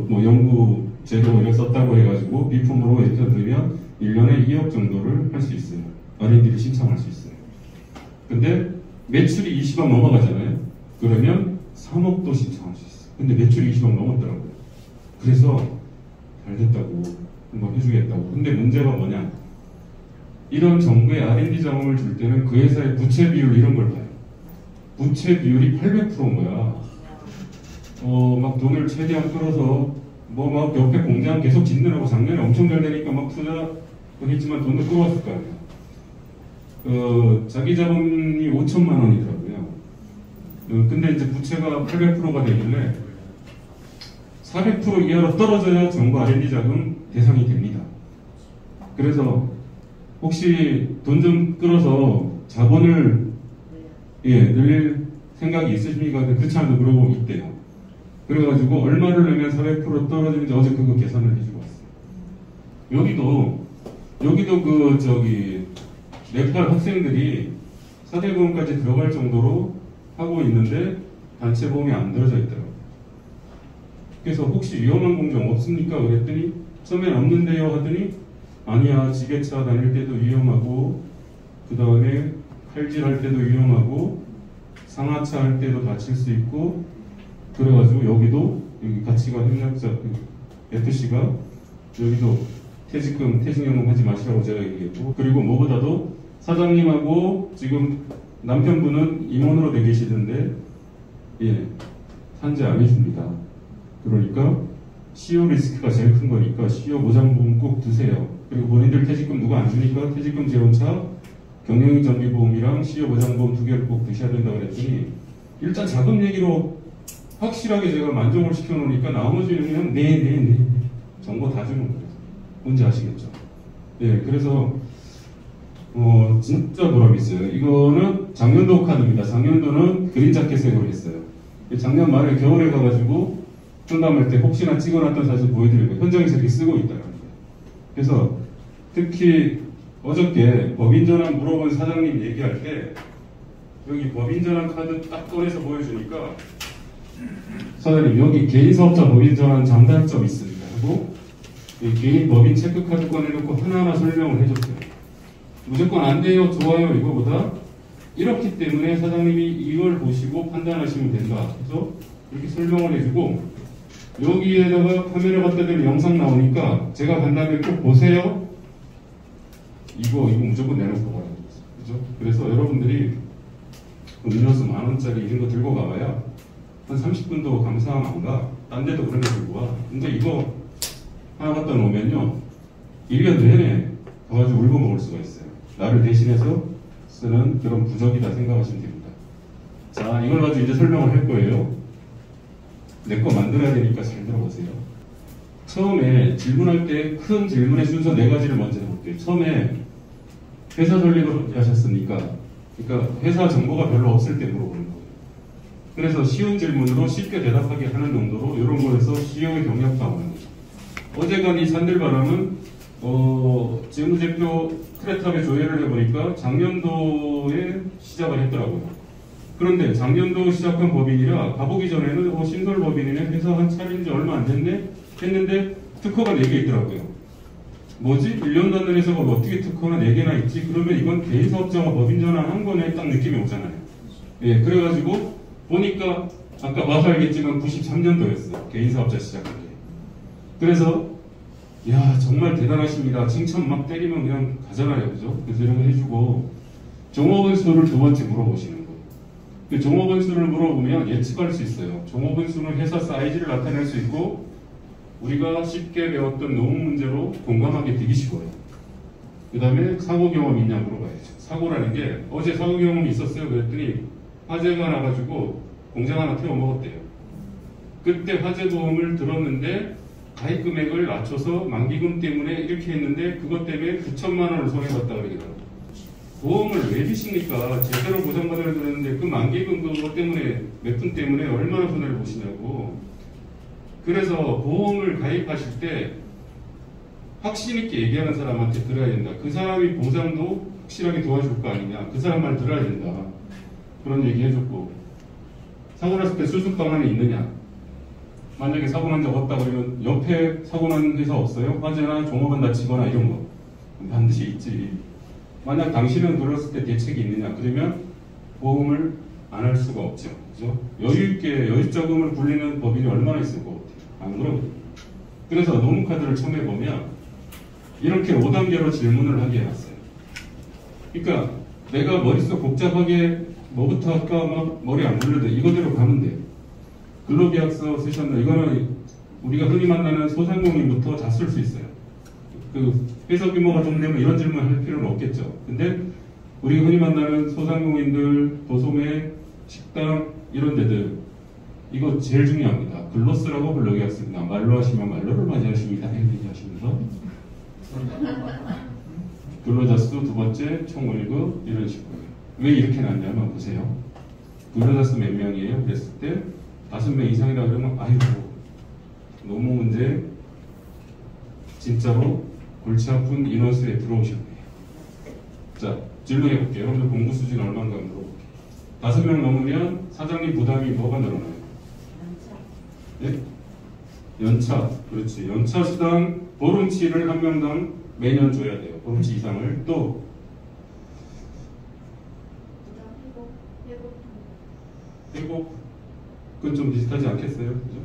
뭐 연구 재료를 썼다고 해가지고 비품으로 예를 들면 1년에 2억 정도를 할 수 있어요. R&D를 신청할 수 있어요. 근데 매출이 20억 넘어가잖아요. 그러면 3억도 신청할 수 있어요. 근데 매출이 20억 넘었더라고요. 그래서 잘 됐다고 한번 해주겠다고. 근데 문제가 뭐냐? 이런 정부의 R&D 자금을 줄 때는 그 회사의 부채 비율 이런 걸 봐요. 부채 비율이 800%인 거야. 막 돈을 최대한 끌어서 뭐 막 옆에 공장 계속 짓느라고 작년에 엄청 잘 되니까 막 투자 했지만 돈도 끌어왔을 거 아니야. 자기 자본이 5천만 원이더라고요. 근데 이제 부채가 800%가 되길래 400% 이하로 떨어져야 정부 R&D 자금 대상이 됩니다. 그래서 혹시 돈 좀 끌어서 자본을 늘릴 생각이 있으십니까? 그렇지 않아도 그러고 있대요. 그래가지고 얼마를 내면 400% 떨어지는지 어제 그거 계산을 해주고 왔어요. 여기도 네팔 학생들이 4대 보험까지 들어갈 정도로 하고 있는데 단체 보험이 안 들어져 있더라고요. 그래서 혹시 위험한 공정 없습니까? 그랬더니 처음엔 없는데요 하더니 아니야, 지게차 다닐 때도 위험하고 그 다음에 칼질할 때도 위험하고 상하차 할 때도 다칠 수 있고 그래가지고 여기 같이 간 협력자 FC가 여기도 퇴직연금 하지 마시라고 제가 얘기했고, 그리고 무엇보다도 사장님하고 지금 남편분은 임원으로 돼 계시던데 산재 안 해줍니다. 그러니까 CEO 리스크가 제일 큰 거니까 CEO 보장보험 꼭 드세요. 그리고 본인들 퇴직금 누가 안 주니까 퇴직금 지원차 경영인 정비보험이랑 CEO 보장보험 2개를 꼭 드셔야 된다고 그랬더니 일단 자금 얘기로 확실하게 제가 만족을 시켜놓으니까 나머지는 그냥 네 정보 다 주는 거예요. 뭔지 아시겠죠? 그래서 진짜 보람이 있어요. 이거는 작년도 카드입니다. 작년도는 그린 자켓색으로 했어요. 작년 말에 겨울에 가가지고 상담할 때 혹시나 찍어놨던 사진 보여드리고 현장에서 이렇게 쓰고 있다는 거예요. 그래서 특히 어저께 법인전환 물어본 사장님 얘기할 때 여기 법인전환 카드 딱 꺼내서 보여주니까 사장님 여기 개인사업자 법인전환 장단점 있습니다 하고 개인 법인 체크카드 꺼내놓고 하나하나 설명을 해줬어요. 무조건 안 돼요, 좋아요 이거보다 이렇기 때문에 사장님이 이걸 보시고 판단하시면 된다 그래서 이렇게 설명을 해주고 여기에다가 카메라 갖다 대면 영상 나오니까 제가 간 다음에 꼭 보세요. 이거 무조건 내놓고 가야 됩니다. 그죠? 그래서 여러분들이 음료수 10,000원짜리 이런 거 들고 가봐야 한 30분도 감사함 안 가. 딴 데도 그런 거 들고 와. 근데 이거 하나 갖다 놓으면요 1년 내내 가가지고 울고 먹을 수가 있어요. 나를 대신해서 쓰는 그런 부적이다 생각하시면 됩니다. 자, 이걸 가지고 이제 설명을 할 거예요. 내 거 만들어야 되니까 잘 들어보세요. 처음에 질문할 때 큰 질문의 순서 4가지를 먼저 해볼게요. 처음에 회사 설립을 언제 하셨습니까? 그러니까 회사 정보가 별로 없을 때 물어보는 거예요. 그래서 쉬운 질문으로 쉽게 대답하게 하는 정도로 이런 거에서 CEO의 경력 나오는 거죠. 어제간 이 산들바람은 재무제표 크레탑에 조회를 해보니까 작년도에 시작을 했더라고요. 그런데 작년도 시작한 법인이라 가보기 전에는 신설 법인이네 회사 한 차린 지 얼마 안 됐네 했는데 특허가 4개 있더라고요. 뭐지? 1년도 안 된 회사가 어떻게 특허가 4개나 있지? 그러면 이건 개인사업자가 법인 전환한 거네 딱 느낌이 오잖아요. 그래가지고 보니까 아까 와서 알겠지만 93년도였어요. 개인사업자 시작한 게. 그래서 야 정말 대단하십니다. 칭찬 막 때리면 그냥 가잖아요. 그죠? 그래서 이런 거 해주고 종업원 수를 2번째 물어보시는 거예요. 그 종업원 수를 물어보면 예측할 수 있어요. 종업원 수는 회사 사이즈를 나타낼 수 있고 우리가 쉽게 배웠던 노무 문제로 공감하게 되기 쉬워요. 그 다음에 사고 경험 있냐 물어봐야죠. 사고라는 게 어제 사고 경험이 있었어요. 그랬더니 화재가 나가지고 공장 하나 태워 먹었대요. 그때 화재 보험을 들었는데 가입 금액을 낮춰서 만기금 때문에 이렇게 했는데 그것 때문에 9천만 원을 손해봤다 그러더라고요. 보험을 왜 주십니까? 제대로 보장받아야 되는데 그 만기금 그것 때문에 몇 푼 때문에 얼마나 손해를 보시냐고. 그래서 보험을 가입하실 때 확신 있게 얘기하는 사람한테 들어야 된다. 그 사람이 보장도 확실하게 도와줄 거 아니냐. 그 사람 말 들어야 된다. 그런 얘기 해줬고 사고 났을 때 수습 방안이 있느냐? 만약에 사고 난 적 없다 그러면 옆에 사고 난 회사 없어요? 화재나 종업원 다치거나 이런 거 반드시 있지. 만약 당신은 그랬을 때 대책이 있느냐? 그러면 보험을 안 할 수가 없죠. 그죠? 여유있게 여유자금을 굴리는 법인이 얼마나 있을 것 같아요? 안 그러거든요. 그래서 노무카드를 처음에 보면 이렇게 5단계로 질문을 하게 해놨어요. 그러니까 내가 머릿속 복잡하게 뭐부터 할까 막 머리 안 굴려도 이거대로 가면 돼요. 근로계약서 쓰셨나? 이거는 우리가 흔히 만나는 소상공인부터 다 쓸 수 있어요. 그 회사 규모가 좀 되면 이런 질문 할 필요는 없겠죠. 근데 우리가 흔히 만나는 소상공인들, 도소매, 식당 이런 데들 이거 제일 중요합니다. 글로 쓰라고 근로계약서입니다. 말로 하시면 말로를 맞이하십니다. 이렇게 하시면서 근로자 수 두 번째 총 월급 이런 식으로. 왜 이렇게 났냐면 보세요. 근로자 수 몇 명이에요? 그랬을 때 5명 이상이라 그러면 아이고 너무 문제 진짜로 골치 아픈 인원수에 들어오셨네요. 자 질문해 볼게요. 여러분들 공부 수준 얼마인가 물어볼게요. 5명 넘으면 사장님 부담이 뭐가 늘어나요? 예? 연차. 그렇지. 연차 수당 보름치를 한 명당 매년 줘야 돼요. 보름치 이상을. 또 회복. 그건 좀 비슷하지 않겠어요? 그죠?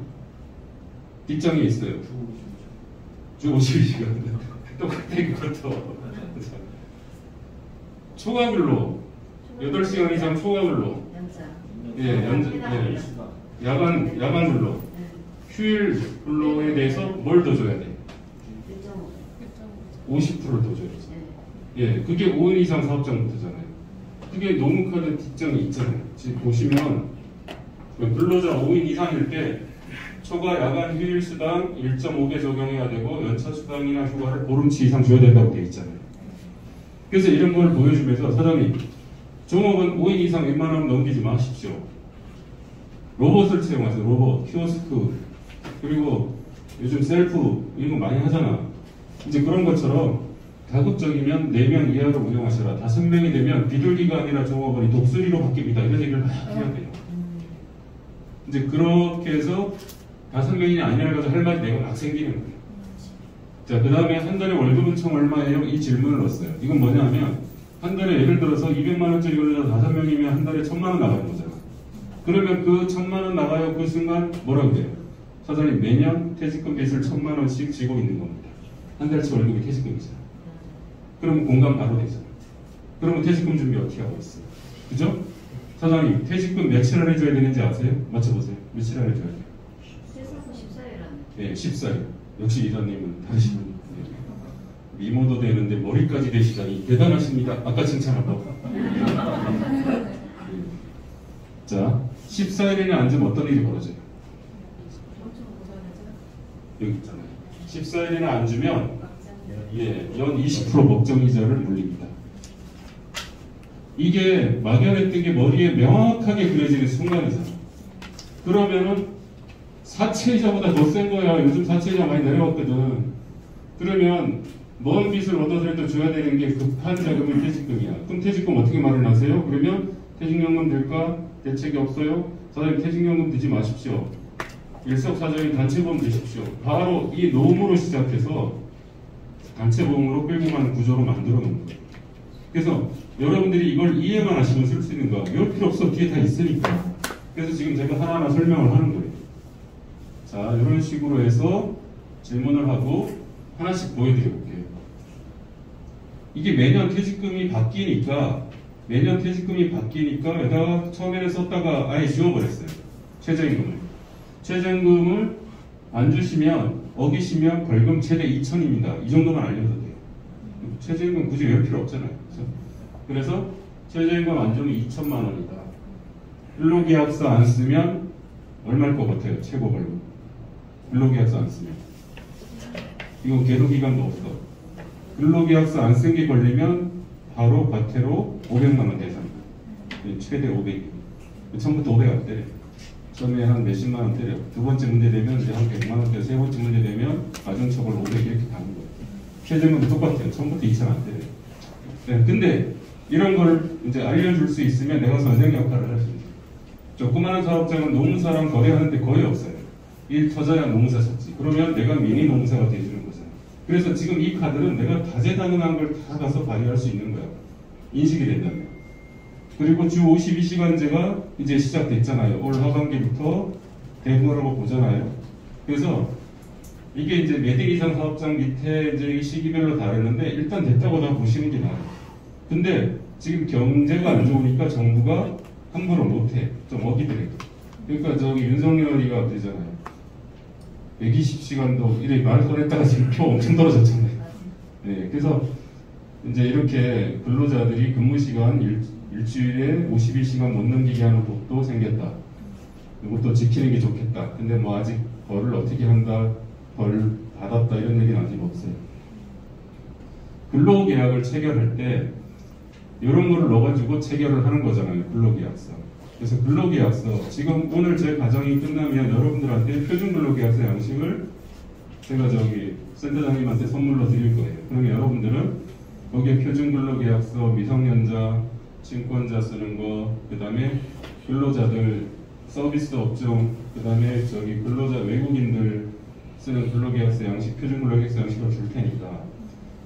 뒷장에 있어요. 주 52시간. 똑같아 그것도. 초과근로 8시간 이상 초과근로. 예, 예. 야간 근로. 휴일 근로에 대해서 뭘 더 줘야 돼? 50%를 더 줘야죠. 예, 그게 5인 이상 사업장부터잖아요. 그게 노무카드 뒷장이 있잖아요. 지금 보시면 근로자 5인 이상일 때 초과 야간 휴일 수당 1.5배 적용해야 되고 연차 수당이나 휴가를 보름치 이상 줘야 된다고 되어 있잖아요. 그래서 이런 걸 보여주면서 사장님 종업은 5인 이상 웬만하면 넘기지 마십시오. 로봇을 채용하세요. 로봇, 키오스크 그리고 요즘 셀프 이런 거 많이 하잖아. 이제 그런 것처럼 가급적이면 4명 이하로 운영하셔라. 5명이 되면 비둘기가 아니라 종업원이 독수리로 바뀝니다. 이런 얘기를 막 해야 돼요. 이제 그렇게 해서 5명이 아니라 가지고 할 말이 내가 막 생기는 거예요. 자, 그 다음에 한 달에 월급은 총 얼마예요? 이 질문을 넣었어요. 이건 뭐냐면 한 달에 예를 들어서 200만원짜리 근로자 5명이면 한 달에 1000만원 나가는 거잖아. 그러면 그 1000만원 나가요. 그 순간 뭐라고 해요? 사장님 매년 퇴직금 빚을 1000만원씩 지고 있는 겁니다. 한 달치 월급이 퇴직금이잖아. 그러면 공감 바로 되잖아. 그러면 퇴직금 준비 어떻게 하고 있어요? 그죠? 사장님 퇴직금 며칠 안에 줘야 되는지 아세요? 맞춰보세요. 며칠 안에 줘야 돼요? 14일. 네, 14일. 역시 이사님은 다르시는 미모도 되는데 머리까지 되시다니 대단하십니다. 아까 칭찬하고. 자, 14일에는 앉으면 어떤 일이 벌어져요? 여기 있잖아요. 14일에는 앉으면 연 20% 법정이자를 물립니다. 이게 막연했던 게 머리에 명확하게 그려지는 순간이잖아. 그러면은 사채이자보다 더 센 거야. 요즘 사채이자 많이 내려왔거든. 그러면 먼 빚을 얻어서라도 줘야 되는 게 급한 자금이 퇴직금이야. 그럼 퇴직금 어떻게 마련하세요? 그러면 퇴직연금 들까? 대책이 없어요? 사장님 퇴직연금 드지 마십시오. 일석사장님 단체보험 드십시오. 바로 이 노무로 시작해서 단체보험으로 끌고 가는 구조로 만들어 놓은 거예요. 그래서 여러분들이 이걸 이해만 하시면 쓸 수 있는 거야. 이럴 필요 없어. 뒤에 다 있으니까. 그래서 지금 제가 하나하나 설명을 하는 거예요. 자, 이런 식으로 해서 질문을 하고 하나씩 보여드려 볼게요. 이게 매년 퇴직금이 바뀌니까 여기다가 처음에는 썼다가 아예 지워버렸어요. 최저임금을 안 주시면 어기시면 벌금 최대 2,000입니다. 이 정도만 알려도 돼요. 최저임금 굳이 외울 필요 없잖아요. 그래서 최저임금 안 주면 2,000만 원이다. 근로계약서 안 쓰면 얼마일 것 같아요? 최고 벌금. 근로계약서 안 쓰면. 이거 계도기간도 없어. 근로계약서 안 쓴 게 걸리면 바로 과태료 500만 원 대상. 최대 500. 처음부터 500 안 때려. 처음에 한 몇십만 원 때려. 두 번째 문제 되면 이제 한 100만 원 때려. 세 번째 문제 되면 가중처벌 500 이렇게 가는 거예요. 최저임금도 똑같아요. 처음부터 2,000 안 때려. 네, 근데 이런 걸 이제 알려줄 수 있으면 내가 선생 역할을 할 수 있어요. 조그마한 사업장은 노무사랑 거래하는데 거의 없어요. 일 터져야 노무사 찾지. 그러면 내가 미니 노무사가 돼주는 거잖아. 그래서 지금 이 카드는 내가 다재다능한 걸 다 가서 발휘할 수 있는 거야. 인식이 된다면. 그리고 주 52시간제가 이제 시작됐잖아요. 올 하반기부터 대부라고 보잖아요. 그래서 이게 이제 몇 일 이상 사업장 밑에 이제 이 시기별로 다르는데 일단 됐다고 다 보시는 게 나아요. 근데 지금 경제가 안 좋으니까 정부가 함부로 못해. 좀 어기더라도. 그러니까 저기 윤석열이가 되잖아요. 120시간도 이래 말 꺼냈다가 지금 표 엄청 떨어졌잖아요. 네, 그래서 이제 이렇게 근로자들이 근무 시간 일주일에 52시간 못 넘기게 하는 법도 생겼다. 이것도 지키는 게 좋겠다. 근데 뭐 아직 벌을 어떻게 한다, 벌 받았다 이런 얘기는 아직 없어요. 근로계약을 체결할 때 이런 거를 넣어가지고 체결을 하는 거잖아요. 근로계약서. 그래서 근로계약서 지금 오늘 제 과정이 끝나면 여러분들한테 표준 근로계약서 양식을 제가 저기 센터장님한테 선물로 드릴 거예요. 그러면 여러분들은 거기에 표준 근로계약서, 미성년자, 친권자 쓰는 거, 그 다음에 근로자들 서비스 업종, 그 다음에 저기 근로자 외국인들 쓰는 근로계약서 양식, 표준 근로계약서 양식을 줄 테니까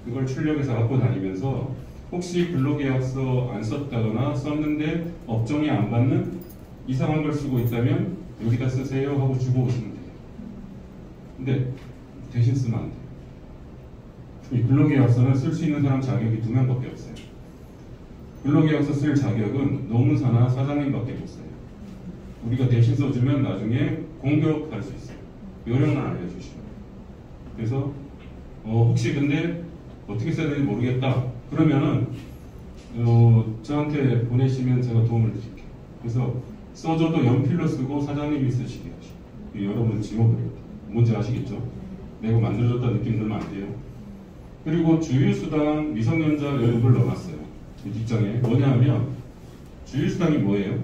그걸 출력해서 갖고 다니면서 혹시 근로계약서 안 썼다거나 썼는데 업종이 안 받는 이상한 걸 쓰고 있다면 여기다 쓰세요 하고 주고 오시면 돼요. 근데 대신 쓰면 안 돼요. 이 근로계약서는 쓸 수 있는 사람 자격이 2명밖에 없어요. 근로계약서 쓸 자격은 노무사나 사장님밖에 못 써요. 우리가 대신 써주면 나중에 공격할 수 있어요. 요령만 알려주시면. 그래서 혹시 근데 어떻게 써야 되는지 모르겠다. 그러면은 저한테 보내시면 제가 도움을 드릴게요. 그래서 써줘도 연필로 쓰고 사장님이 쓰시게 하시고 여러분 지워버려요. 뭔지 아시겠죠? 내가 만들어줬다 느낌 들면 안 돼요. 그리고 주휴수당 미성년자 여육을 넣어놨어요. 이 뒷장에. 뭐냐 하면 주휴수당이 뭐예요?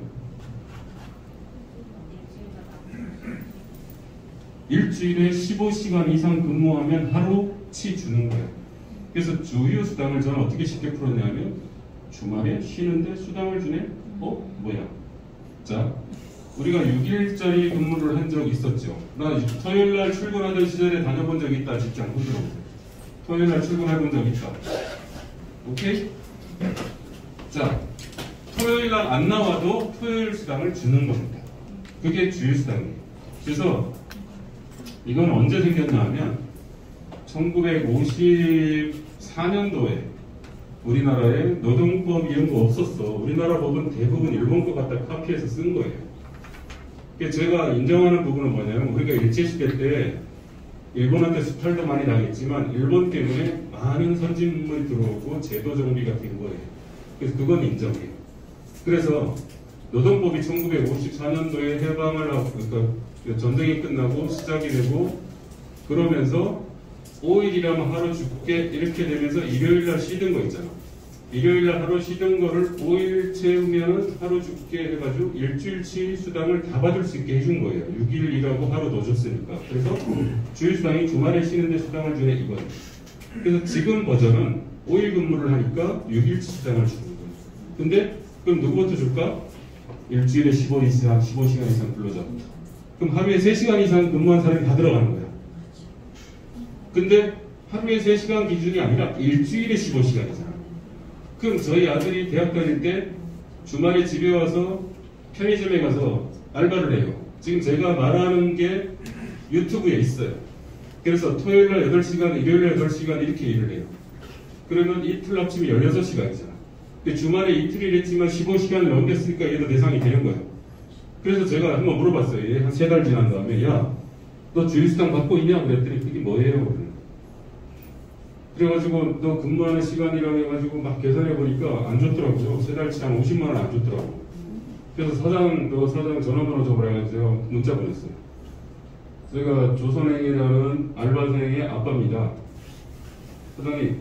일주일에 15시간 이상 근무하면 하루치 주는 거예요. 그래서 주휴수당을 저는 어떻게 쉽게 풀었냐면 주말에 쉬는데 수당을 주네? 뭐야? 자, 우리가 6일짜리 근무를 한 적 있었죠. 나 토요일날 출근하던 시절에 다녀본 적 있다. 직장 흔들어보세요. 토요일날 출근해본 적 있다. 오케이? 자, 토요일날 안 나와도 토요일 수당을 주는 겁니다. 그게 주휴수당이에요. 그래서 이건 언제 생겼냐 하면 1954년도에 우리나라에 노동법 이런 거 없었어. 우리나라 법은 대부분 일본 거 갖다 카피해서 쓴 거예요. 제가 인정하는 부분은 뭐냐면 우리가 일제시대 때 일본한테 수탈도 많이 당했지만 일본 때문에 많은 선진물이 들어오고 제도 정비가 된 거예요. 그래서 그건 인정해요. 그래서 노동법이 1954년도에 해방을 하고 그러니까 전쟁이 끝나고 시작이 되고 그러면서 5일이라면 하루 죽게 이렇게 되면서 일요일날 쉬던 거 있잖아. 일요일날 하루 쉬던 거를 5일 채우면 하루 죽게 해가지고 일주일치 수당을 다 받을 수 있게 해준 거예요. 6일 일하고 하루 더 줬으니까. 그래서 주휴수당이 주말에 쉬는데 수당을 주네 이거예요. 그래서 지금 버전은 5일 근무를 하니까 6일치 수당을 주는 거예요. 근데 그럼 누구부터 줄까? 일주일에 15시간 이상 근로자부터. 그럼 하루에 3시간 이상 근무한 사람이 다 들어가는 거야. 근데 하루에 3시간 기준이 아니라 일주일에 15시간이잖아. 그럼 저희 아들이 대학 다닐 때 주말에 집에 와서 편의점에 가서 알바를 해요. 지금 제가 말하는 게 유튜브에 있어요. 그래서 토요일날 8시간, 일요일날 8시간 이렇게 일을 해요. 그러면 이틀 합치면 16시간이잖아. 근데 주말에 이틀 일했지만 15시간을 넘겼으니까 얘도 대상이 되는 거예요. 그래서 제가 한번 물어봤어요. 얘 한 3달 지난 다음에 야, 너 주휴수당 받고 있냐? 그랬더니 그게 뭐예요? 그래가지고 너 근무하는 시간이라고 해가지고 막 계산해 보니까 안 줬더라고요. 3달치 한 50만 원 안 줬더라고. 그래서 사장 전화번호 줘보라 해가지고 문자 보냈어요. 제가 조선행이라는 알바생의 아빠입니다. 사장님,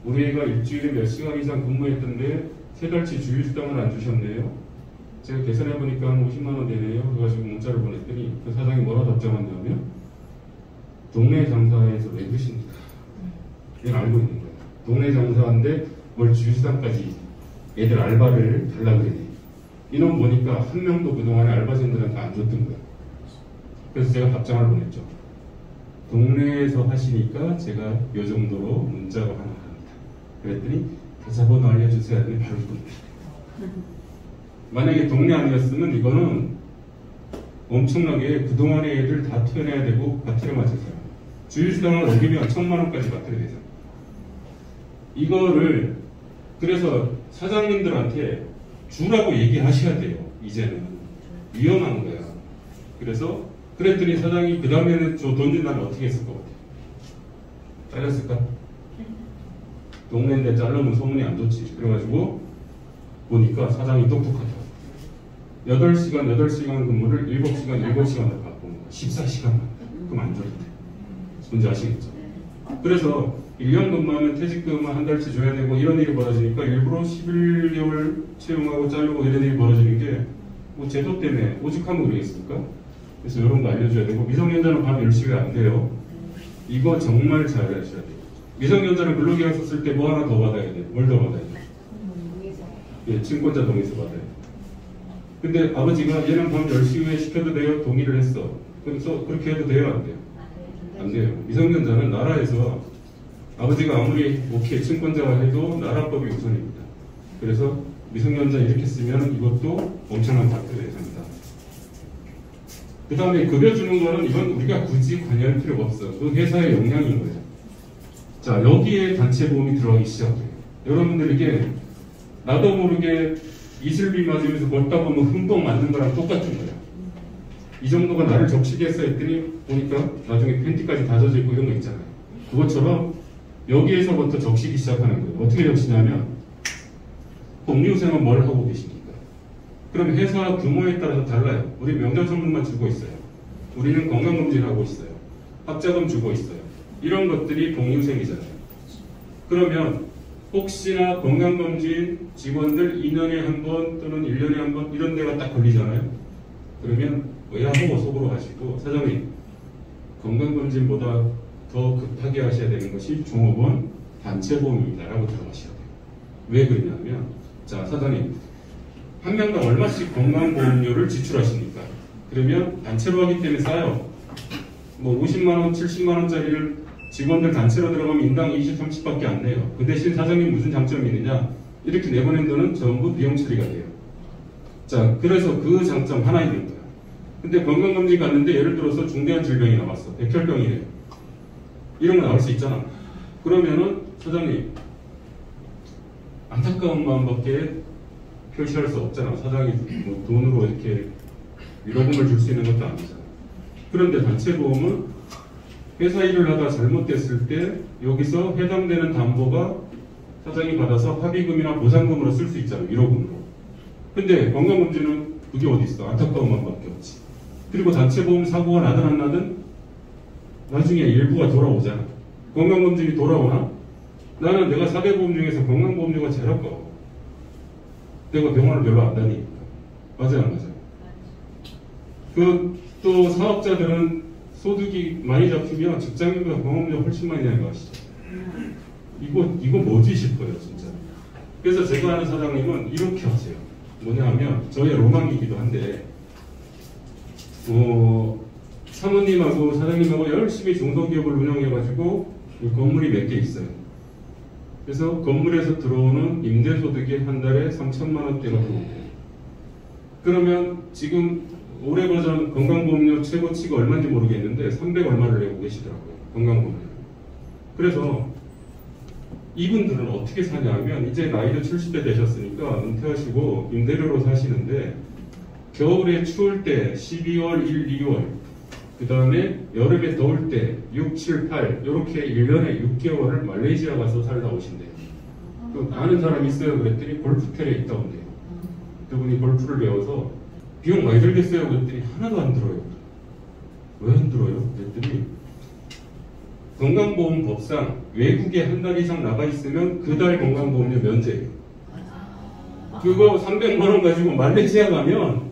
우리 애가 일주일에 몇 시간 이상 근무했던데 3달치 주휴수당을 안 주셨네요. 제가 계산해 보니까 한 50만 원 되네요. 그래가지고 문자를 보냈더니 그 사장이 뭐라 답장했냐면 동네 장사에서 왜 그러십니까? 이걸 알고 있는 거예요. 동네 장사인데 뭘 주휴수당까지 애들 알바를 달라 그러네. 인원 보니까 한 명도 그동안에 알바생들한테 안 줬던 거야. 그래서 제가 답장을 보냈죠. 동네에서 하시니까 제가 요 정도로 문자가 하나 합니다. 그랬더니 계좌번호 알려주세요 하더니 바로 이겁니다. 만약에 동네 아니었으면 이거는 엄청나게 그동안의 애들 다 튀어내야 되고 과태료 맞았어요. 주유수당을 어기면 1,000만 원까지 과태료 되잖아요. 이거를 그래서 사장님들한테 주라고 얘기하셔야 돼요. 이제는 위험한 거야. 그래서 그랬더니 사장이 그 다음에는 저 돈 준다면 어떻게 했을 것 같아요? 잘렸을까? 동네인데 자르면 소문이 안 좋지. 그래가지고 보니까 사장이 똑똑하다. 8시간 근무를 7시간 더 바꾸는 거야. 14시간만. 그럼 안 줘도 돼. 뭔지 아시겠죠? 그래서 1년 근무하면 퇴직금은 한 달치 줘야 되고 이런 일이 벌어지니까 일부러 11개월 채용하고 자르고 이런 일이 벌어지는 게 뭐 제도 때문에 오죽하면 그러겠습니까? 그래서 이런 거 알려줘야 되고 미성년자는 밤 10시에 안 돼요. 이거 정말 잘 하셔야 돼요. 미성년자는 근로계약서 쓸 때 뭐 하나 더 받아야 돼. 뭘 더 받아야 돼? 예, 친권자 동의서 받아야 돼. 근데 아버지가 얘는 밤 10시 후에 시켜도 돼요? 동의를 했어. 그래서 그렇게 해도 돼요? 안 돼요? 안 돼요. 미성년자는 나라에서 아버지가 아무리 오케이 친권자가 해도 나라법이 우선입니다. 그래서 미성년자 이렇게 쓰면 이것도 엄청난 과태료 예상이다. 그 다음에 급여 주는 거는 이건 우리가 굳이 관여할 필요가 없어. 그 회사의 역량인 거예요. 자, 여기에 단체 보험이 들어가기 시작해요. 여러분들에게 나도 모르게 이슬비 맞으면서 걷다 보면 흠뻑 맞는 거랑 똑같은 거예요. 이 정도가 나를 적시겠어 했더니 보니까 나중에 팬티까지 다 젖어 있고 이런 거 있잖아요. 그것처럼 여기에서부터 적시기 시작하는 거예요. 어떻게 적시냐면 복리후생은 뭘 하고 계십니까? 그럼 회사 규모에 따라서 달라요. 우리 명절선물만 주고 있어요. 우리는 건강검진 하고 있어요. 학자금 주고 있어요. 이런 것들이 복리후생이잖아요. 그러면 혹시나 건강검진 직원들 2년에 한 번 또는 1년에 한 번 이런 데가 딱 걸리잖아요. 그러면 의아하고 속으로 하시고 사장님 건강검진보다 더 급하게 하셔야 되는 것이 종업원 단체보험입니다 라고 들어가셔야 돼요. 왜 그러냐면 자 사장님 한 명당 얼마씩 건강보험료를 지출하십니까? 그러면 단체로 하기 때문에 싸요. 뭐 50만원 70만원짜리를 직원들 단체로 들어가면 인당 20, 30밖에 안 내요. 그 대신 사장님 무슨 장점이 있느냐 이렇게 내보낸 돈은 전부 비용 처리가 돼요. 자 그래서 그 장점 하나 있는 거야. 근데 건강검진 갔는데 예를 들어서 중대한 질병이 나왔어. 백혈병이래요. 이런 거 나올 수 있잖아. 그러면은 사장님 안타까운 마음밖에 표시할 수 없잖아. 사장이 뭐 돈으로 이렇게 위로금을 줄 수 있는 것도 아니잖아. 그런데 단체보험은 회사 일을 하다 잘못됐을 때 여기서 해당되는 담보가 사장이 받아서 합의금이나 보상금으로 쓸 수 있잖아. 위로금으로. 근데 건강검진은 그게 어디 있어. 안타까운 마음밖에 없지. 그리고 단체보험 사고가 나든 안 나든 나중에 일부가 돌아오잖아. 건강검진이 돌아오나? 나는 내가 4대 보험 중에서 건강보험료가 제일 아까워. 내가 병원을 별로 안 다니니까. 맞아요, 안 맞아요? 또 사업자들은 소득이 많이 잡히면 직장인보다 보험료 훨씬 많이 내는 거 아시죠? 이거 뭐지 싶어요, 진짜. 그래서 제가 아는 사장님은 이렇게 하세요. 뭐냐 하면, 저의 로망이기도 한데, 사모님하고 사장님하고 열심히 중소기업을 운영해가지고 건물이 몇 개 있어요. 그래서 건물에서 들어오는 임대소득이 한 달에 3천만 원대가 들어오고 그러면 지금 올해 버전 건강보험료 최고치가 얼마인지 모르겠는데 300 얼마를 내고 계시더라고요. 건강보험료. 그래서 이분들은 어떻게 사냐면 이제 나이도 70대 되셨으니까 은퇴하시고 임대료로 사시는데 겨울에 추울 때 12월, 1, 2월 그 다음에 여름에 더울 때 6, 7, 8 이렇게 1년에 6개월을 말레이시아 가서 살다 오신대요. 아는 사람이 있어요. 그랬더니 골프텔에 있다 온대요. 그분이 골프를 배워서 비용 많이 들겠어요. 그랬더니 하나도 안 들어요. 왜 안 들어요? 그랬더니 건강보험법상 외국에 한 달 이상 나가 있으면 그 달 건강보험료 면제예요. 그거 300만 원 가지고 말레이시아 가면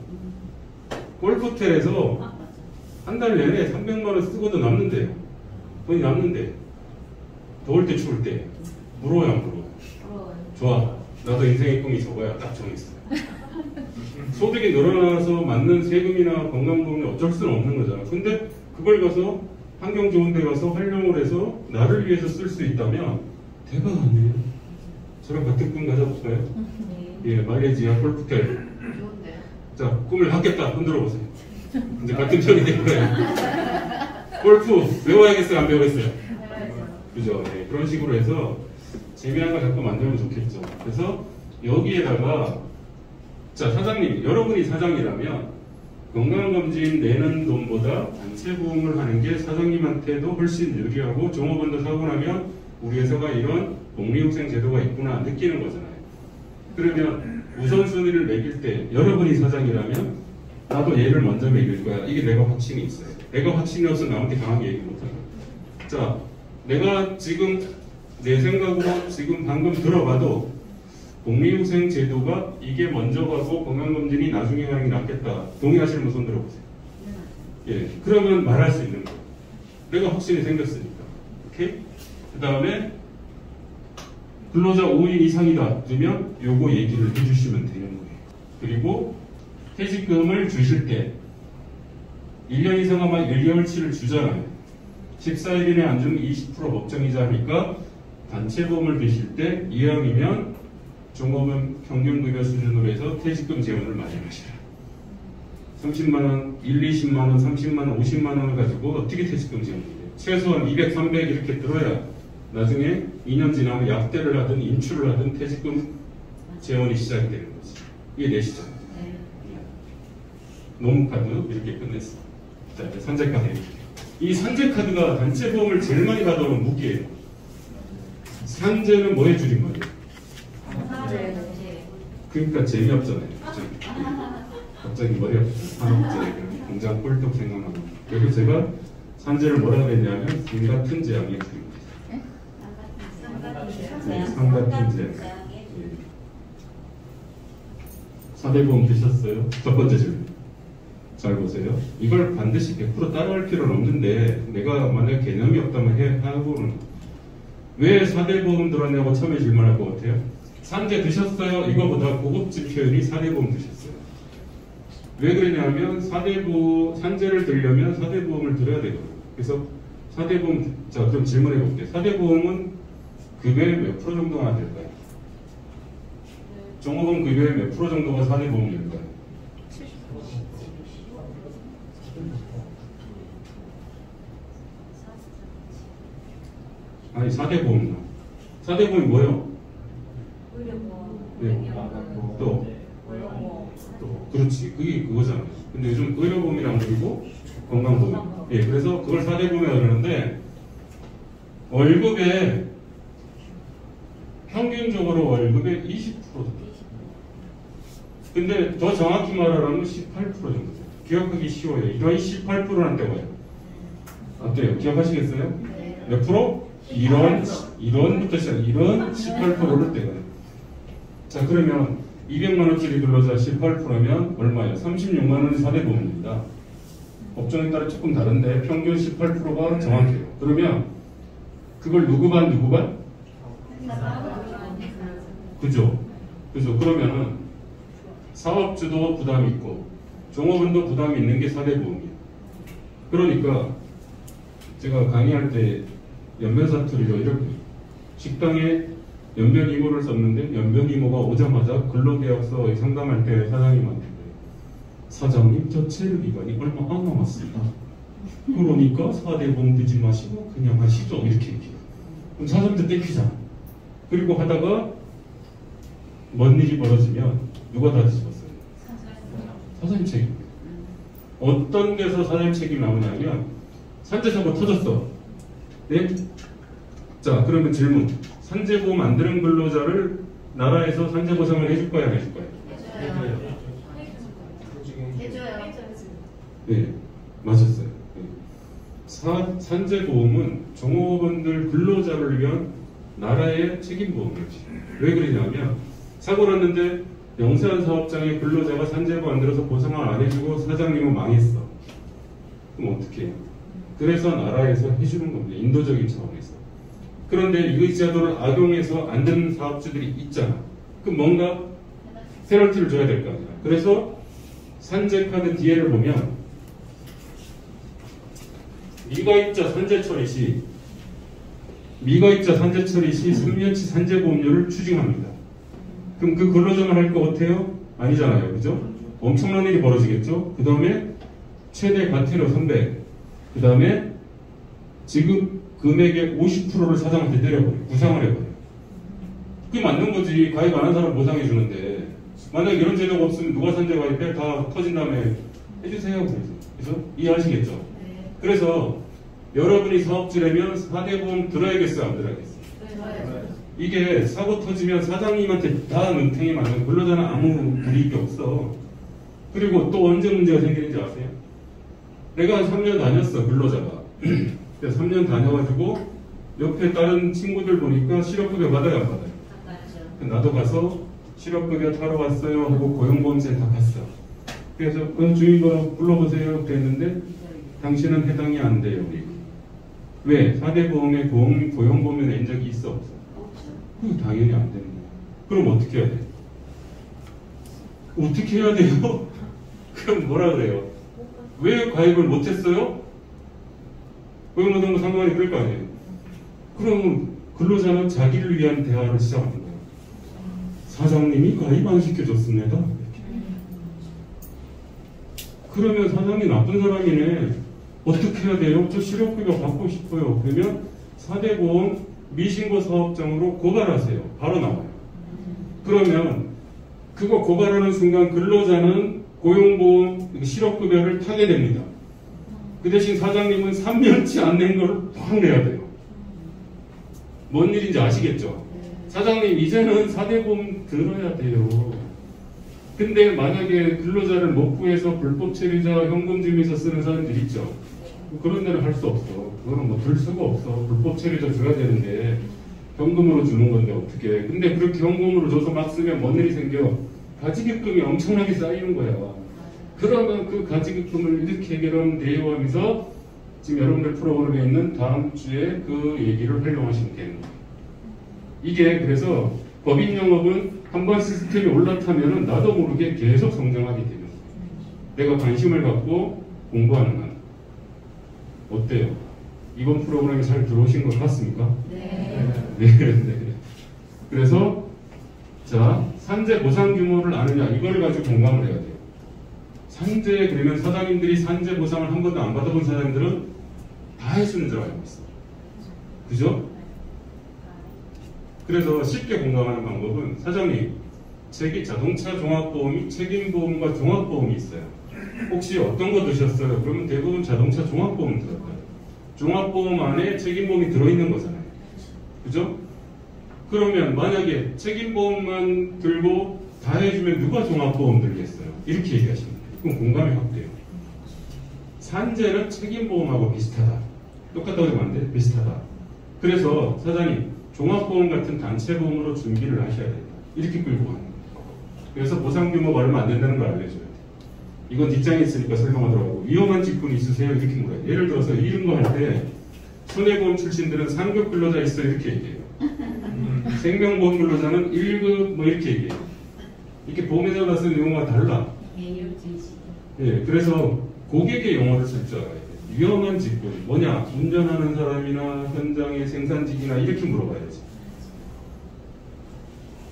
골프텔에서 한 달 내내 300만 원 쓰고도 남는데요. 돈이 남는데 더울 때 추울 때 부러워요 안 부러워요? 좋아. 나도 인생의 꿈이 저거야. 딱 정했어요. 소득이 늘어나서 맞는 세금이나 건강보험이 어쩔 수는 없는 거잖아. 근데 그걸 가서 환경 좋은 데 가서 활용을 해서 나를 위해서 쓸 수 있다면 대박 아니에요? 저랑 같은 꿈 가져볼까요? 예, 마일리지와 골프텔. 좋은데요? 자, 꿈을 갖겠다. 흔들어 보세요. 이제 같은 편이 될 거예요. 골프 배워야겠어요? 안 배우겠어요? 그죠? 네, 그런 식으로 해서 재미난 걸 자꾸 만들면 좋겠죠. 그래서 여기에다가 자, 사장님, 여러분이 사장이라면 건강검진 내는 돈보다 단체보험을 하는 게 사장님한테도 훨씬 유리하고 종업원도 사고 나면 우리 회사가 이런 복리후생 제도가 있구나 느끼는 거잖아요. 그러면 우선순위를 매길 때 여러분이 사장이라면 나도 얘를 먼저 매길 거야. 이게 내가 확신이 있어요. 내가 확신이 없으면 남한테 강하게 얘기 못하는 거예요. 자, 내가 지금 내 생각으로 지금 방금 들어봐도 복리후생 제도가 이게 먼저 가고 건강검진이 나중에 가는 게 낫겠다. 동의하시는 분 손 들어보세요. 예, 그러면 말할 수 있는 거예요. 내가 확신이 생겼으니까. 오케이? 그 다음에 근로자 5인 이상이다. 그러면 요거 얘기를 해주시면 되는 거예요. 그리고 퇴직금을 주실 때 1년 이상 하면 1개월치를 주잖아요. 14일 이내 안 주면 20% 법정이자 하니까 단체보험을 드실 때 이왕이면 종업원 평균급여 수준으로 해서 퇴직금 재원을 마련하시라. 30만원, 20만원, 30만원, 50만원을 가지고 어떻게 퇴직금 재원을 해요? 최소한 200, 300 이렇게 들어야 나중에 2년 지나면 약대를 하든 인출을 하든 퇴직금 재원이 시작이 되는 거지. 이해되시죠? 노무카드 이렇게 끝냈어. 자, 이제 산재카드 해볼게요. 이 산재카드가 단체보험을 제일 많이 받아오는 무기예요. 산재는 뭐에 줄인 거예요? 그러니까 재미없잖아요. 갑자기 머리 아프죠. 산업재, 공장 꼴떡 생각나고. 그래서 제가 산재를 뭐라 그랬냐면 산 같은 재앙에 줄인 거예요. 산 같은 재앙. 사대보험 드셨어요? 첫 번째 질문. 잘 보세요. 이걸 반드시 100% 따라할 필요는 없는데 내가 만약 개념이 없다면 하고는 왜 사대보험 들었냐고 처음에 질문할 것 같아요. 산재 드셨어요? 이거보다 고급진 표현이 사대보험 드셨어요. 왜 그러냐면 산재를 들려면 사대보험을 들어야 되거든요. 그래서 사대보험, 자 그럼 질문해 볼게요. 사대보험은 급여의 몇 프로 정도가 될까요? 종업원 급여의 몇 프로 정도가 사대보험일까요? 아니 4대보험이요. 4대보험이 뭐예요? 네. 또 그렇지. 그게 그거잖아요. 근데 요즘 의료보험이랑 그리고 건강보험. 예, 그래서 그걸 4대보험이라고 그러는데 월급에 평균적으로 월급의 20% 정도. 근데 더 정확히 말하라면 18% 정도. 기억하기 쉬워요. 이런 18%란 때가 와요. 어때요? 기억하시겠어요? 몇 프로? 이런부터 시작. 이런 18%를 떼가요. 자, 그러면 200만원짜리 근로자 18%면 얼마예요? 36만원이 4대보험입니다. 업종에 따라 조금 다른데 평균 18%가 정확해요. 그러면 그걸 누구 반? 그죠? 그러면은 사업주도 부담이 있고 종업원도 부담이 있는 게 4대보험이에요. 그러니까 제가 강의할 때 연변사투리로 이렇게 식당에 연변이모를 썼는데 연변이모가 오자마자 근로계약서 상담할 때 사장님한테 사장님 저 체류기간이 얼마 안 남았습니다. 그러니까 4대보험 드지 마시고 그냥 하시죠. 이렇게 얘기해요. 그럼 사장님도 떼피잖아. 그리고 하다가 뭔 일이 벌어지면 누가 다 뒤집었어요? 사장님 책임. 어떤 데서 사장님 책임이 나오냐면 산재사고 터졌어. 네? 자, 그러면 질문. 산재보험 안 들은 근로자를 나라에서 산재보상을 해줄 거야, 안 해줄 거야? 해줘요. 네, 맞았어요. 네. 산재보험은 종업원들 근로자를 위한 나라의 책임보험이지. 왜 그러냐면 사고 났는데 영세한 사업장의 근로자가 산재보험 안 들어서 보상을 안 해주고 사장님은 망했어. 그럼 어떻게 해요? 그래서 나라에서 해주는 겁니다. 인도적인 차원에서. 그런데 이 제도를 악용해서 안 되는 사업주들이 있잖아. 그럼 뭔가 페널티를 줘야 될 거 아니야. 그래서 산재 카드 뒤에를 보면 미가입자 산재 처리 시 3년치 산재보험료를 추징합니다. 그럼 그 근로자만 할 것 같아요? 아니잖아요. 그죠? 엄청난 일이 벌어지겠죠? 그 다음에 최대 과태료 300. 그 다음에 지급 금액의 50%를 사장한테 때려버려요. 구상을 해버려요. 그게 맞는 거지. 가입 안 한 사람 보상해 주는데. 만약에 이런 제도가 없으면 누가 산재 가입해? 다 터진 다음에 해주세요. 그래서 이해하시겠죠? 네. 그래서 여러분이 사업주라면 4대 보험 들어야겠어요? 안 들어야겠어요? 네. 이게 사고 터지면 사장님한테 다 눈탱이 맞는 근로자는 아무 불이익이 없어. 그리고 또 언제 문제가 생기는지 아세요? 내가 한 3년 다녔어, 근로자가. 그래서 3년 다녀가지고 옆에 다른 친구들 보니까 실업급여 받아요, 안 받아요? 맞죠. 나도 가서 실업급여 타러 왔어요 하고 고용보험센터 갔어. 그래서 주인번호 불러보세요 그랬는데 당신은 해당이 안 돼요. 왜? 4대 보험에 고용보험에 낸 적이 있어 없어? 없죠. 그거 당연히 안 되는 거야. 그럼 어떻게 해야 돼? 어떻게 해야 돼요? 그럼 뭐라 그래요? 왜 가입을 못했어요? 고용노동부 상관이 그럴 거 아니에요. 그럼 근로자는 자기를 위한 대화를 시작하는 거예요. 사장님이 가입 안 시켜줬습니다. 그러면 사장님 나쁜 사람이네. 어떻게 해야 돼요? 저 실업급여 받고 싶어요. 그러면 4대 보험 미신고 사업장으로 고발하세요. 바로 나와요. 그러면 그거 고발하는 순간 근로자는 고용보험 실업급여를 타게 됩니다. 그 대신 사장님은 3년치 안 낸 걸 확 내야 돼요. 뭔 일인지 아시겠죠? 사장님 이제는 4대 보험 들어야 돼요. 근데 만약에 근로자를 못 구해서 불법 체류자 현금주임에서 쓰는 사람들 있죠. 그런 데는 할 수 없어. 그거는 뭐 들 수가 없어. 불법 체류자 줘야 되는데 현금으로 주는 건데 어떻게? 근데 그렇게 현금으로 줘서 막 쓰면 뭔 일이 생겨? 가지급금이 엄청나게 쌓이는 거야. 그러면 그 가지급금을 이렇게 해결하면 돼요 하면서 지금 여러분들 프로그램에 있는 다음 주에 그 얘기를 활용하시면 되는 거예요. 이게 그래서 법인영업은 한번 시스템이 올라타면은 나도 모르게 계속 성장하게 되는 거예요. 내가 관심을 갖고 공부하는 한. 어때요? 이번 프로그램이 잘 들어오신 것 같습니까? 네. 네. 그래서 자 산재 보상 규모를 아느냐 이걸 가지고 공감을 해야 돼요. 산재 그러면 사장님들이 산재 보상을 한 번도 안 받아본 사장님들은 다 해주는 줄 알고 있어요. 그죠? 그래서 쉽게 공감하는 방법은 사장님 자동차 종합보험이 책임보험과 종합보험이 있어요. 혹시 어떤 거 드셨어요? 그러면 대부분 자동차 종합보험 들어요. 종합보험 안에 책임보험이 들어있는 거잖아요. 그죠? 그러면 만약에 책임보험만 들고 다 해주면 누가 종합보험 들겠어요? 이렇게 얘기하시면 돼요. 그럼 공감이 확 돼요. 산재는 책임보험하고 비슷하다. 똑같다고 하면 안 돼? 비슷하다. 그래서 사장님 종합보험 같은 단체보험으로 준비를 하셔야 된다. 이렇게 끌고 가는 거예요. 그래서 보상규모가 얼마 안 된다는 걸 알려줘야 돼요. 이건 뒷장에 있으니까 설명하도록 하고 위험한 직군이 있으세요? 이렇게 물어요. 예를 들어서 이런 거 할 때 손해보험 출신들은 3급 근로자 있어 이렇게 얘기해요. 생명보험 근로자는 1급 뭐 이렇게 얘기해요. 이렇게 보험회사 가서 용어가 달라. 예, 그래서 고객의 용어를 쓸 줄 알아야 돼요. 위험한 직군 뭐냐? 운전하는 사람이나 현장의 생산직이나 이렇게 물어봐야지.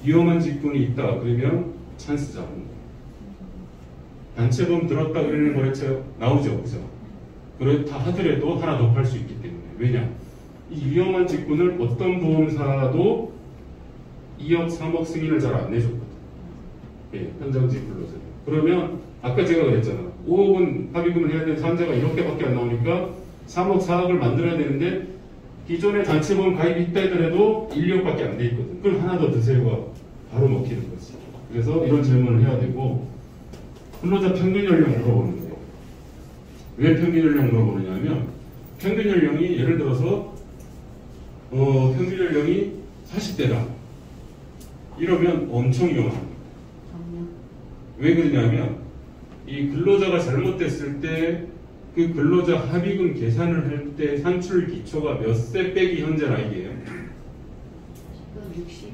위험한 직군이 있다 그러면 찬스 잡은 거예요. 단체보험 들었다 그러는 거래처 나오죠, 그죠? 그렇다 하더라도 하나 더 팔 수 있기 때문에. 왜냐? 이 위험한 직군을 어떤 보험사도 2억, 3억 승인을 잘 안 내줬거든. 예, 현장직 근로자. 그러면 아까 제가 그랬잖아. 5억은 합의금을 해야 되는 산재가 이렇게밖에 안 나오니까 3억, 4억을 만들어야 되는데 기존에 단체보험 가입이 있다 하더라도 1억밖에 안 돼 있거든. 그걸 하나 더 드세요가 바로 먹히는 거지. 그래서 이런 질문을 해야 되고 근로자 평균 연령 물어보는 거예요. 왜 평균 연령 물어보느냐 하면 평균 연령이 예를 들어서 평균 연령이 40대다. 이러면 엄청 위험합니다. 왜 그러냐면 이 근로자가 잘못됐을 때 그 근로자 합의금 계산을 할 때 산출 기초가 몇 세 빼기 현재 나이예요? 60세?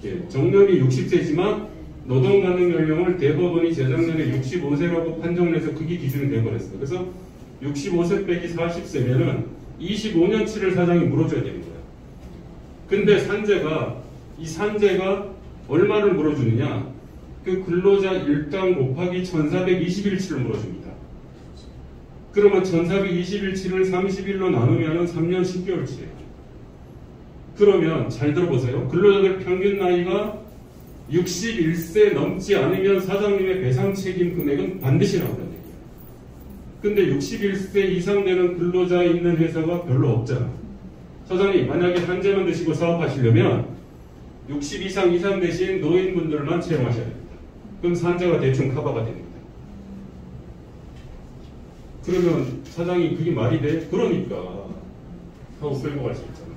예, 정년이 60세지만 노동가능 연령을 대법원이 재작년에 65세라고 판정해서 그게 기준이 되어버렸어요. 그래서 65세 빼기 40세면은 25년치를 사장이 물어줘야 되는 거예요. 근데 이 산재가 얼마를 물어주느냐? 그 근로자 일당 곱하기 1420일치를 물어줍니다. 그러면 1420일치를 30일로 나누면 3년 10개월치예요. 그러면 잘 들어보세요. 근로자들 평균 나이가 61세 넘지 않으면 사장님의 배상 책임 금액은 반드시 나온다는 얘기예요. 근데 61세 이상 되는 근로자 있는 회사가 별로 없잖아. 사장님 만약에 한재만 드시고 사업하시려면 60 이상 되신 노인분들만 채용하셔야 됩니다. 그럼 산재가 대충 커버가 됩니다. 그러면 사장이 그게 말이 돼? 그러니까 하고 끌고 갈 수 있잖아.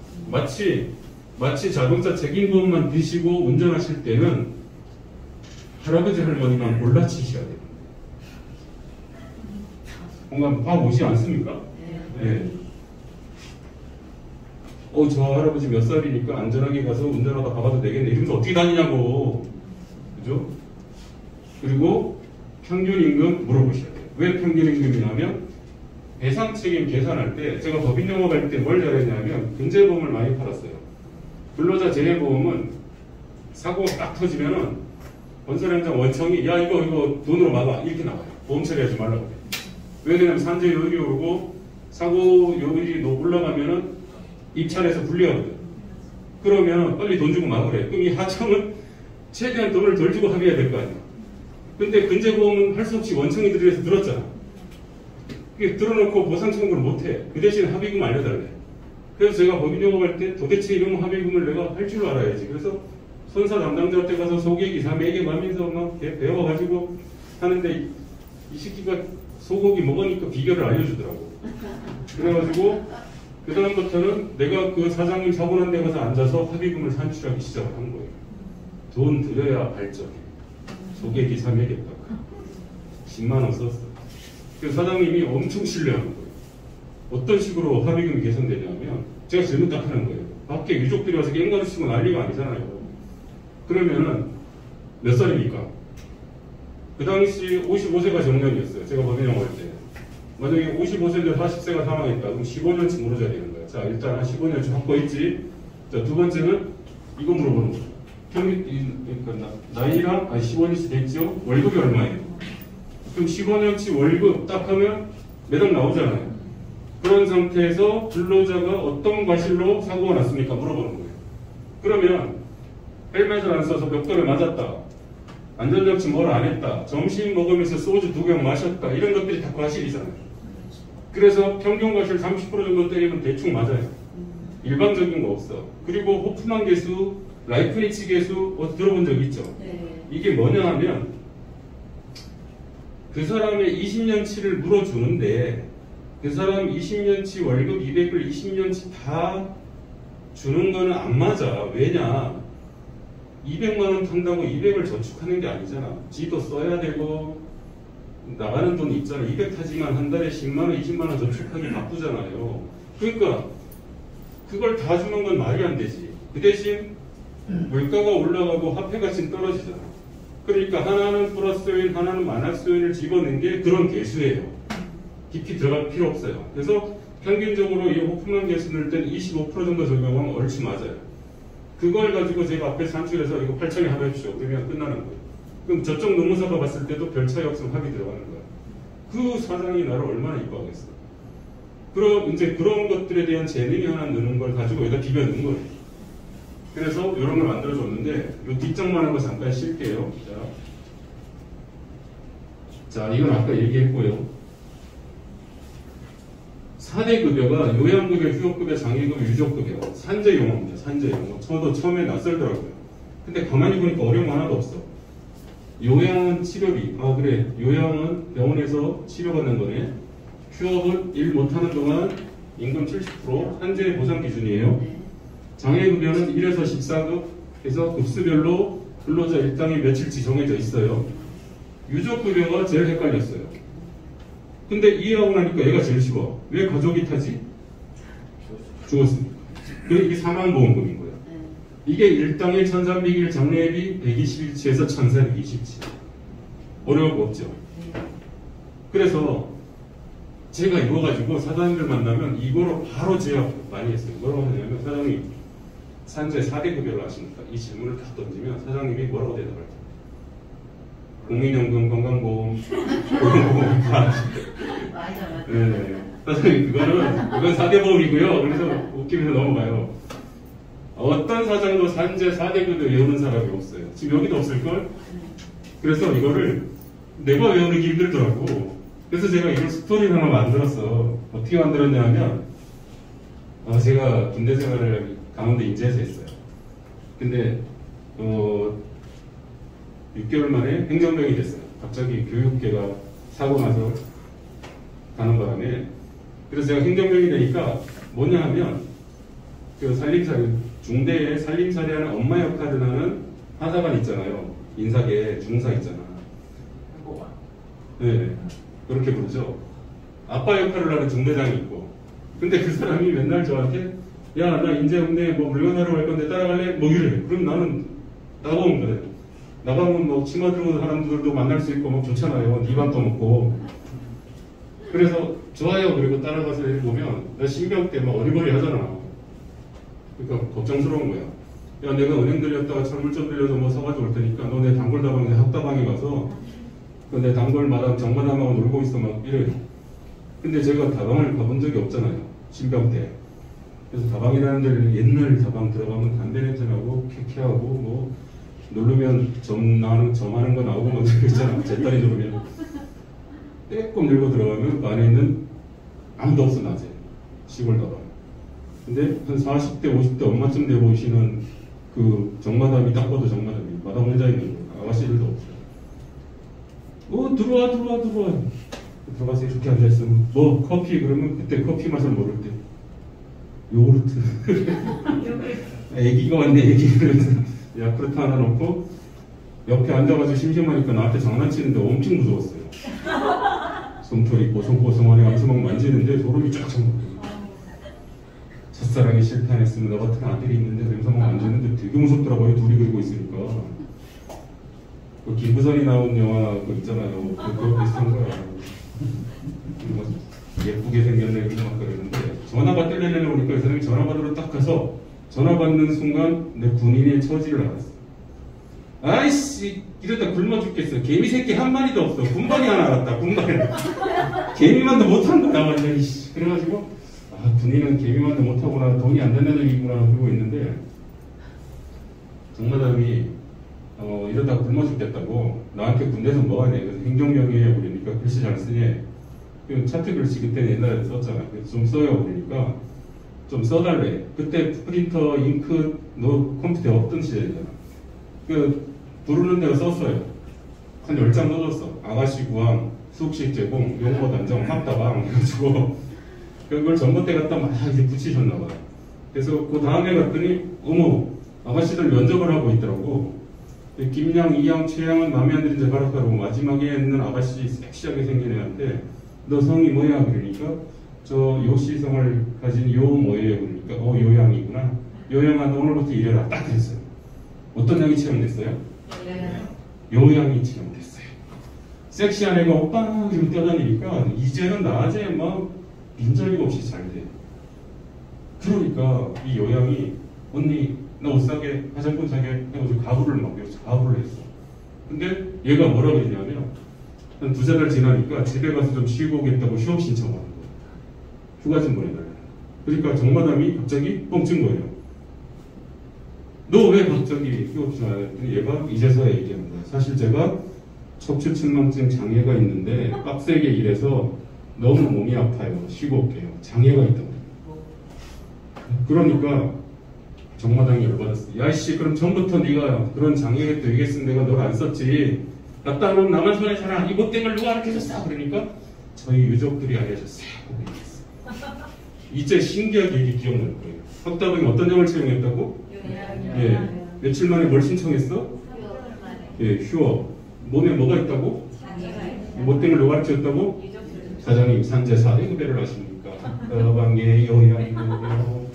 마치 자동차 책임보험만 드시고 운전하실 때는 할아버지 할머니만 몰라치셔야 됩니다. 공감 다 오지 않습니까? 네. 저 할아버지 몇 살이니까 안전하게 가서 운전하다 가봐도 되겠네. 이러면서 어떻게 다니냐고. 그죠? 그리고 평균 임금 물어보셔야 돼요. 왜 평균 임금이냐면 배상 책임 계산할 때 제가 법인 영업할 때 뭘 잘했냐면 근제보험을 많이 팔았어요. 근로자 재해보험은 사고가 딱 터지면은 건설 현장 원청이 야 이거 돈으로 막아 이렇게 나와요. 보험 처리하지 말라고. 왜 그러냐면 산재 요율이 오르고 사고 요율이 올라가면은 입찰해서 불리하거든. 그러면 빨리 돈 주고 막으래. 그럼 이 하청은 최대한 돈을 덜 주고 합의해야 될 거 아니야. 근데 근제보험은 할 수 없이 원청이 들여서 들었잖아. 그게 들어놓고 보상 청구를 못해. 그 대신 합의금 알려달래. 그래서 제가 법인 영업할 때 도대체 이런 합의금을 내가 할 줄 알아야지. 그래서 손사 담당자한테 가서 소개기사 매겨가면서 막 배워가지고 하는데 이 새끼가 소고기 먹으니까 비결을 알려주더라고. 그래가지고 그 다음부터는 내가 그 사장님 사고 난 데 가서 앉아서 합의금을 산출하기 시작을 한 거예요. 돈 들여야 발전해. 소개기사 매겼다고. 10만원 썼어. 그래서 사장님이 엄청 신뢰하는 거예요. 어떤 식으로 합의금이 개선되냐면 제가 질문 딱 하는 거예요. 밖에 유족들이 와서 깽가루 치고 난리가 아니잖아요. 그러면은 몇 살입니까? 그 당시 55세가 정년이었어요. 제가 법인 영업할 때. 만약에 55세인데 40세가 사망했다. 그럼 15년치 물어줘야 되는 거예요. 자, 일단 한 15년치 확보했지. 자, 두 번째는 이거 물어보는 거죠. 그러니까 나이랑 15년치 됐죠? 월급이 얼마예요? 그럼 15년치 월급 딱 하면 매달 나오잖아요. 그런 상태에서 근로자가 어떤 과실로 사고가 났습니까? 물어보는 거예요. 그러면 헬멧을 안 써서 벽돌에 맞았다. 안전장치 뭘 안 했다. 점심 먹으면서 소주 2병 마셨다. 이런 것들이 다 과실이잖아요. 그래서 평균 과실 30% 정도 때리면 대충 맞아요. 일반적인 거 없어. 그리고 호프만 계수, 라이프니치 계수 들어본 적 있죠? 네. 이게 뭐냐 하면 그 사람의 20년치를 물어주는데 그 사람 20년치 월급 200을 20년치 다 주는 거는 안 맞아. 왜냐? 200만원 탄다고 200을 저축하는 게 아니잖아. 지도 써야 되고 나가는 돈 있잖아. 200 타지만 한 달에 10만원, 20만원 저축하기 바쁘잖아요. 그러니까 그걸 다 주는 건 말이 안 되지. 그 대신 물가가 올라가고 화폐 가치는 떨어지잖아. 그러니까 하나는 플러스 요인, 하나는 마이너스 요인을 집어넣은 게 그런 개수예요. 깊이 들어갈 필요 없어요. 그래서 평균적으로 이 호프만 개수 넣을 때는 25% 정도 적용하면 얼추 맞아요. 그걸 가지고 제가 앞에 산출해서 이거 8,000에 합의해주죠. 그러면 끝나는 거예요. 그럼 저쪽 노무사가 봤을 때도 별 차이 없으면 합의 들어가는 거야. 그 사장이 나를 얼마나 이뻐하겠어. 그럼 이제 그런 것들에 대한 재능이 하나 느는 걸 가지고 여기다 비벼 넣은 거예요. 그래서 이런 걸 만들어줬는데 이 뒷장만 한 거 잠깐 쉴게요. 자, 이건 아까 얘기했고요. 4대 급여가 요양급여, 휴업급여, 장애급여, 유족급여, 산재용어입니다. 산재용어. 저도 처음에 낯설더라고요. 근데 가만히 보니까 어려운 거 하나도 없어. 요양은 치료비. 아 그래. 요양은 병원에서 치료받는 거네. 휴업은 일 못하는 동안 임금 70% 산재 보상 기준이에요. 장애급여는 1에서 14급 해서 급수별로 근로자 일당이 며칠치 정해져 있어요. 유족급여가 제일 헷갈렸어요. 근데 이해하고 나니까 얘가 제일 쉬워. 왜 가족이 타지? 죽었으니까. 그리고 이게 사망보험금인 거예요. 이게 일당에 1300일 장례비 121치에서 1427. 어려울 거 없죠. 그래서 제가 이거 가지고 사장님들 만나면 이거로 바로 제압 많이 했어요. 뭐라고 하냐면 사장님 산재 4대 급여를 하십니까? 이 질문을 딱 던지면 사장님이 뭐라고 대답할까요? 국민연금, 건강보험, 보험보험 다. 맞아. 네. 사장님 그건 4대 보험이고요. 그래서 웃기면서 넘어가요. 어떤 사장도 산재 4대 급여 외우는 사람이 없어요. 지금 여기도 없을걸? 그래서 이거를 내가 외우는 게 힘들더라고. 그래서 제가 이걸 스토리를 하나 만들었어. 어떻게 만들었냐 하면 제가 군대 생활을 강원도 인제에서 했어요. 근데 6개월 만에 행정병이 됐어요. 갑자기 교육계가 사고 나서 가는 바람에. 그래서 제가 행정병이 되니까 뭐냐 하면 그 살림살이 중대에 살림살이하는 엄마 역할을 하는 하사관 있잖아요. 인사계 중사 있잖아. 네, 그렇게 부르죠. 아빠 역할을 하는 중대장이 있고. 근데 그 사람이 맨날 저한테 야, 나 인제 근데 뭐 물건 사러 갈 건데 따라갈래? 뭐 이래. 그럼 나는 나가면 그래. 나가면 뭐 치마 들고 사람들도 만날 수 있고 뭐 좋잖아요. 네 밥도 먹고. 그래서 좋아요. 그리고 따라가서 이렇게 보면 나 신병 때 막 어리버리 하잖아. 그러니까 걱정스러운 거야. 야, 내가 은행 들렸다가 철물 좀 들려서 뭐 사가지고 올 테니까 너 내 단골 다방에 학다방에 가서 내 단골 마당 정마담하고 놀고 있어 막 이래. 근데 제가 다방을 가본 적이 없잖아요. 신병 때. 그래서 다방이라는 데를 옛날 다방 들어가면 담배 냄새 나고 쾌쾌하고 뭐 누르면 점하는 거 나오고 막 그러잖아. 제 딸이 누르면 빼꼼 들고 들어가면 그 안에 있는 아무도 없어 낮에. 시골 다방. 근데 한 40대 50대 엄마쯤 돼 보이시는 그 정마담이 딱 봐도 정마담이 마담 혼자 있는 거. 아가씨들도 없어요. 들어와. 들어가서 이렇게 앉아있으면 뭐 커피 그러면 그때 커피 맛을 모를 때 요구르트 애기가 왔네 애기 그래서 야쿠르트 하나 넣고 옆에 앉아가지고 심심하니까 나한테 장난치는데 엄청 무서웠어요. 솜털이 뽀송뽀송하니 하면서 막 만지는데 소름이 쫙쫙 첫사랑이 싫다 했으면 너 같은 아들이 있는데 그래서 막 만지는데 되게 무섭더라고요. 둘이 그러고 있으니까. 그 김부선이 나온 영화 그거 있잖아요. 그거 비슷한 거야. 뭐 예쁘게 생겼네 이렇게 막 그러는데 전화 받으려고 오니까 이 사람이 전화 받으러 딱 가서 전화 받는 순간 내 군인의 처지를 알았어. 아이씨 이러다 굶어 죽겠어. 개미 새끼 한 마리도 없어. 군번이 하나 알았다. 군번이. 개미만도 못한 거야 완전히. 그래가지고 군인은 개미만도 못하구나. 돈이 안 된다는 얘기구나 그러고 있는데 정마담이 이러다 굶어 죽겠다고 나한테 군대에서 뭐 하냐. 그래서 행정병이에요. 그러니까 글씨 잘 쓰니 그 차트 글씨 그때 옛날에 썼잖아. 그래서 좀 써요. 그러니까 좀 써달래. 그때 프린터, 잉크, 컴퓨터 없던 시절이잖아. 그 부르는 데가 썼어요. 한 10장 써줬어. 아가씨 구함, 숙식 제공, 용어 단정, 합다방 해가지고 그걸 전봇대 갖다 막 이제 붙이셨나봐. 그래서 그 다음에 갔더니 어머 아가씨들 면접을 하고 있더라고. 김양, 이양, 최양은 마음에 안 드는 제바라카로 마지막에 있는 아가씨 섹시하게 생긴 애한테 너 성이 뭐야? 그러니까 저 요시성을 가진 요 뭐예요? 그러니까 요양이구나. 요양아 너 오늘부터 일해라. 딱 그랬어요. 어떤 양이 채용됐어요? 요양이 채용됐어요. 섹시한 애가 오빠 이러고 뛰어다니니까 이제는 낮에 막 빈자리가 없이 잘 돼. 그러니까 이 요양이 언니 나 옷 사게 화장품 사게 해가지고 가구를 막 가구를 했어. 근데 얘가 뭐라고 했냐면 한 2-3달 지나니까 집에 가서 좀 쉬고 오겠다고 휴업 신청하는 거야. 휴가 좀 보내달라. 그러니까 정마담이 갑자기 뻥친 거예요. 너 왜 갑자기 휴업 신청하냐 했더니 얘가 이제서야 얘기하는 거야. 사실 제가 척추측만증 장애가 있는데 빡세게 일해서 너무 몸이 아파요. 쉬고 올게요. 장애가 있다고. 그러니까 정마당이 열받았어. 야이씨 그럼 전부터 네가 그런 장애가 또 얘기했으면 내가 널 안 썼지. 났다 하면 나만 손해잖아. 이 못된 걸 누가 알려줬어? 그러니까 저희 유족들이 알려줬어요. 이제 신기하게 이게 기억날 거예요. 학다방이 어떤 점을 채용했다고? 예. 며칠 만에 뭘 신청했어? 예, 휴업. 몸에 뭐가 있다고? 못된 걸 누가 알려줬다고? 사장님 산재 4대 급여를 하십니까? 다방에 요양이고요.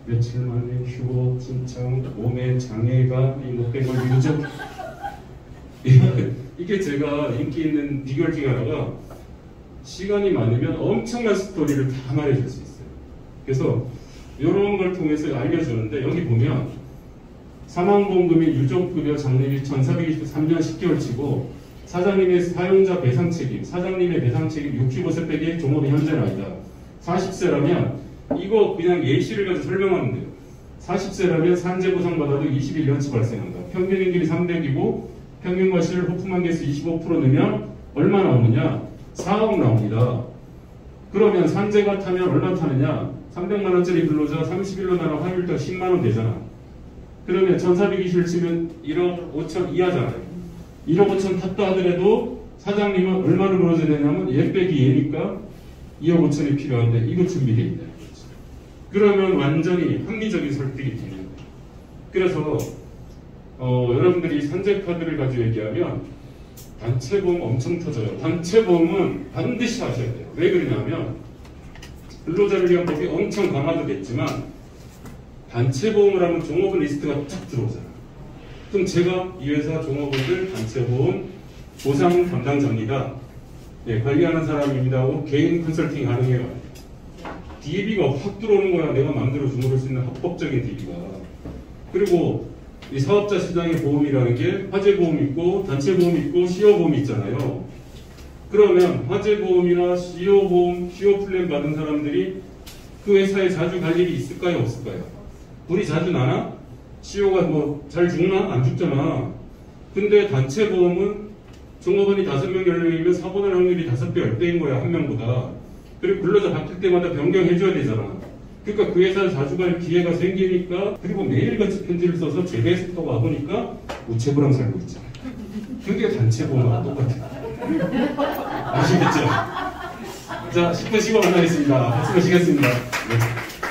며칠 만에 휴업 신청, 몸에 장애가 못된 걸 누적. 이게 제가 인기 있는 비결 중에 하나가 시간이 많으면 엄청난 스토리를 다 말해줄 수 있어요. 그래서 이런 걸 통해서 알려주는데 여기 보면 사망보험금 및 유족급여 장례비 1423년 10개월 치고 사장님의 사용자 배상 책임, 사장님의 배상 책임 65세 빼기 종업이 현재 나이다. 40세라면 이거 그냥 예시를 가지고 설명하면 돼요. 40세라면 산재 보상 받아도 21년치 발생한다. 평균 임금이 300이고 평균 과실 호프만 개수 25% 넣으면 얼마 나오느냐? 4억 나옵니다. 그러면 산재가 타면 얼마 타느냐? 300만 원짜리 근로자 30일로 나눠 화요일당 10만 원 되잖아. 그러면 1420을 치면 1억 5천 이하잖아요. 1억 5천 탔다 하더라도 사장님은 얼마를 벌어줘야 되냐면 얘 빼기 얘니까 2억 5천이 필요한데 이거 준비되어 있다. 그러면 완전히 합리적인 설득이 되는 거예요. 그래서 여러분들이 산재카드를 가지고 얘기하면 단체보험 엄청 터져요. 단체보험은 반드시 하셔야 돼요. 왜 그러냐면 근로자를 위한 법이 엄청 강화도 됐지만 단체보험을 하면 종업원 리스트가 쫙 들어오잖아요. 그럼 제가 이 회사 종업원들 단체보험 보상 담당자입니다. 네, 관리하는 사람입니다 하고 개인 컨설팅 가능해요. DB가 확 들어오는 거야. 내가 마음대로 주무를 수 있는 합법적인 DB가. 그리고 이 사업자 시장의 보험이라는 게 화재보험 있고 단체보험 있고 시효보험 있잖아요. 그러면 화재보험이나 시효보험, 시효플랜 받은 사람들이 그 회사에 자주 갈 일이 있을까요? 없을까요? 불이 자주 나나? 시효가 뭐 잘 죽나? 안 죽잖아. 근데 단체보험은 종업원이 5명, 10명이면 사고 날 확률이 5배, 10배인 거야. 한 명보다. 그리고 근로자 바뀔 때마다 변경해줘야 되잖아. 그러니까 그 회사에 자주 갈 기회가 생기니까 그리고 매일같이 편지를 써서 재배에서 또 와보니까 우체부랑 살고 있잖아. 그게 단체보험하고 똑같아. 아시겠죠? 자, 10분 쉬고 만나겠습니다. 박수 치겠습니다. 네.